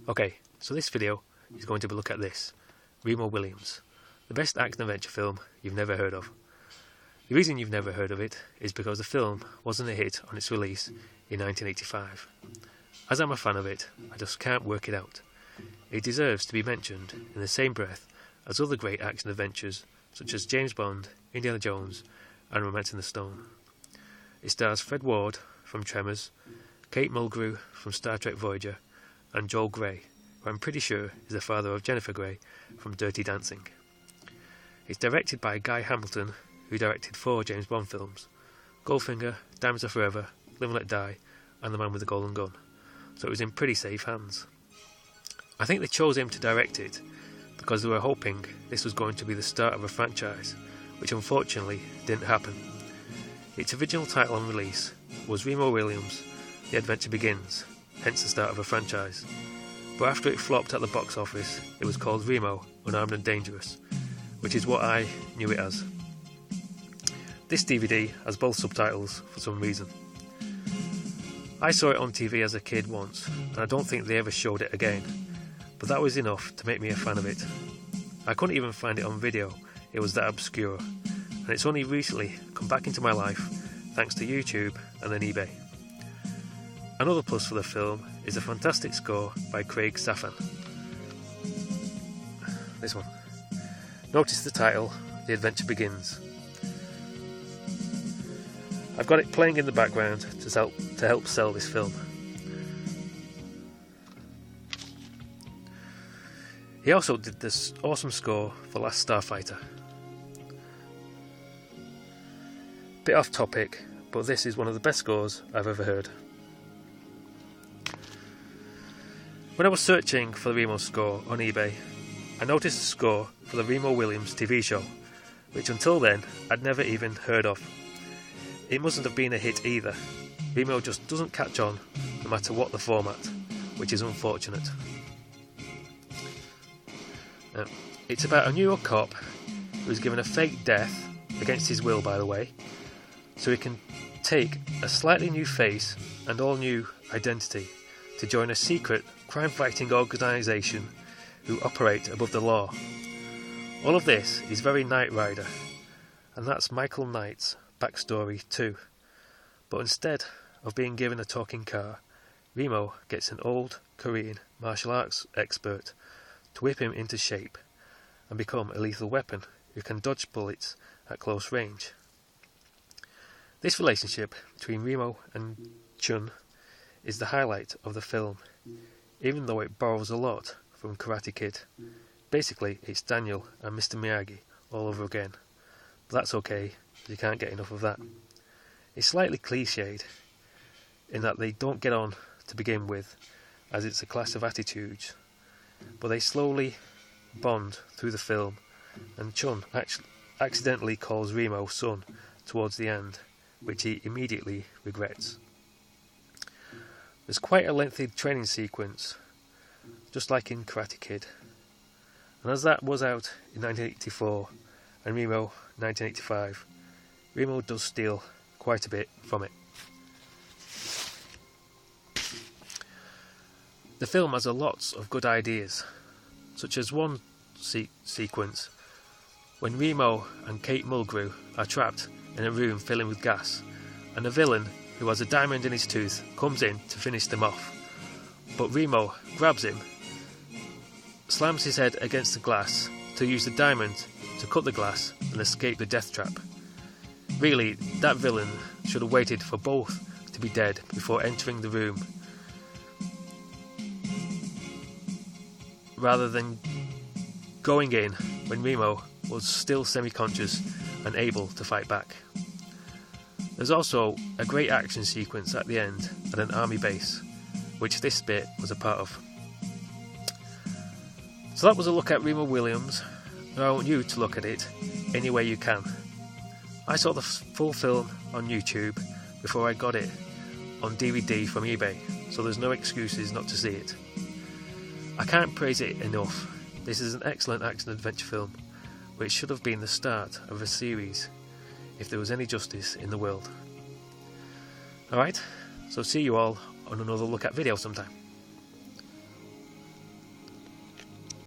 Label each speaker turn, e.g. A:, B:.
A: Okay, so this video is going to be a look at this, Remo Williams, the best action-adventure film you've never heard of. The reason you've never heard of it is because the film wasn't a hit on its release in 1985. As I'm a fan of it, I just can't work it out. It deserves to be mentioned in the same breath as other great action-adventures such as James Bond, Indiana Jones and Romancing the Stone. It stars Fred Ward from Tremors, Kate Mulgrew from Star Trek Voyager, and Joel Grey, who I'm pretty sure is the father of Jennifer Grey from Dirty Dancing. It's directed by Guy Hamilton, who directed 4 James Bond films: Goldfinger, Diamonds Are Forever, Live and Let Die, and The Man with the Golden Gun, so it was in pretty safe hands. I think they chose him to direct it because they were hoping this was going to be the start of a franchise, which unfortunately didn't happen. Its original title on release was Remo Williams, The Adventure Begins, hence the start of a franchise. But after it flopped at the box office, it was called Remo, Unarmed and Dangerous, which is what I knew it as. This DVD has both subtitles for some reason. I saw it on TV as a kid once, and I don't think they ever showed it again, but that was enough to make me a fan of it. I couldn't even find it on video, it was that obscure, and it's only recently come back into my life thanks to YouTube and then eBay. Another plus for the film is a fantastic score by Craig Safan. This one. Notice the title, The Adventure Begins. I've got it playing in the background to help sell this film. He also did this awesome score for Last Starfighter. Bit off topic, but this is one of the best scores I've ever heard. When I was searching for the Remo score on eBay, I noticed the score for the Remo Williams TV show, which until then I'd never even heard of. It mustn't have been a hit either. Remo just doesn't catch on no matter what the format, which is unfortunate. It's about a New York cop who's given a fake death, against his will by the way, so he can take a slightly new face and all new identity to join a secret crime-fighting organisation who operate above the law. All of this is very Knight Rider, and that's Michael Knight's backstory too. But instead of being given a talking car, Remo gets an old Korean martial arts expert to whip him into shape and become a lethal weapon who can dodge bullets at close range. This relationship between Remo and Chun is the highlight of the film, even though it borrows a lot from Karate Kid. Basically, it's Daniel and Mr. Miyagi all over again. But that's okay, you can't get enough of that. It's slightly cliched in that they don't get on to begin with, as it's a clash of attitudes, but they slowly bond through the film, and Chun accidentally calls Remo son towards the end, which he immediately regrets. There's quite a lengthy training sequence, just like in Karate Kid, and as that was out in 1984 and Remo 1985, Remo does steal quite a bit from it. The film has lots of good ideas, such as one sequence when Remo and Kate Mulgrew are trapped in a room filling with gas, and a villain who has a diamond in his tooth comes in to finish them off. But Remo grabs him, slams his head against the glass to use the diamond to cut the glass and escape the death trap. Really, that villain should have waited for both to be dead before entering the room, rather than going in when Remo was still semi-conscious and able to fight back. There's also a great action sequence at the end at an army base, which this bit was a part of. So that was a look at Remo Williams, and I want you to look at it any way you can. I saw the full film on YouTube before I got it on DVD from eBay, so there's no excuses not to see it. I can't praise it enough. This is an excellent action-adventure film, which should have been the start of a series if there was any justice in the world. Alright, so see you all on another look at video sometime.